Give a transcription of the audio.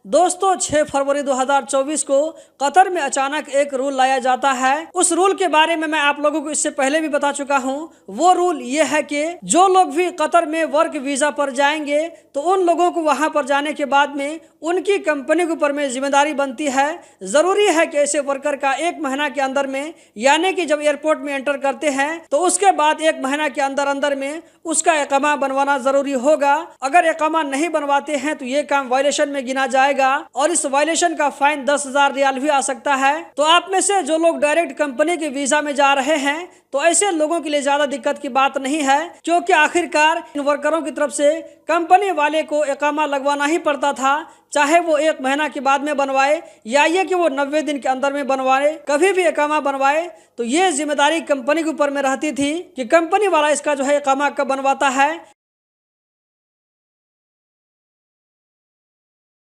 दोस्तों 6 फरवरी 2024 को कतर में अचानक एक रूल लाया जाता है। उस रूल के बारे में मैं आप लोगों को इससे पहले भी बता चुका हूं। वो रूल ये है कि जो लोग भी कतर में वर्क वीजा पर जाएंगे तो उन लोगों को वहां पर जाने के बाद में उनकी कंपनी के ऊपर में जिम्मेदारी बनती है। जरूरी है कि ऐसे वर्कर का 1 महीना के अंदर में, यानी कि जब एयरपोर्ट में एंटर करते हैं तो उसके बाद 1 महीना के अंदर अंदर में उसका इकामा बनवाना जरूरी होगा। अगर इकामा नहीं बनवाते हैं तो ये काम वायलेशन में गिना जाएगा और इस वायलेशन का फाइन 10,000 रियाल भी आ सकता है। तो आप में से जो लोग डायरेक्ट कंपनी के वीजा में जा रहे हैं तो ऐसे लोगों के लिए ज्यादा दिक्कत की बात नहीं है, क्योंकि आखिरकार इन वर्करों की तरफ से कंपनी वाले को इकामा लगवाना ही पड़ता था, चाहे वो 1 महीना के बाद में बनवाए या ये कि वो 90 दिन के अंदर में बनवाए। कभी भी इकामा बनवाए तो ये जिम्मेदारी कंपनी के ऊपर में रहती थी कि कंपनी वाला इसका जो है इकामा कब बनवाता है।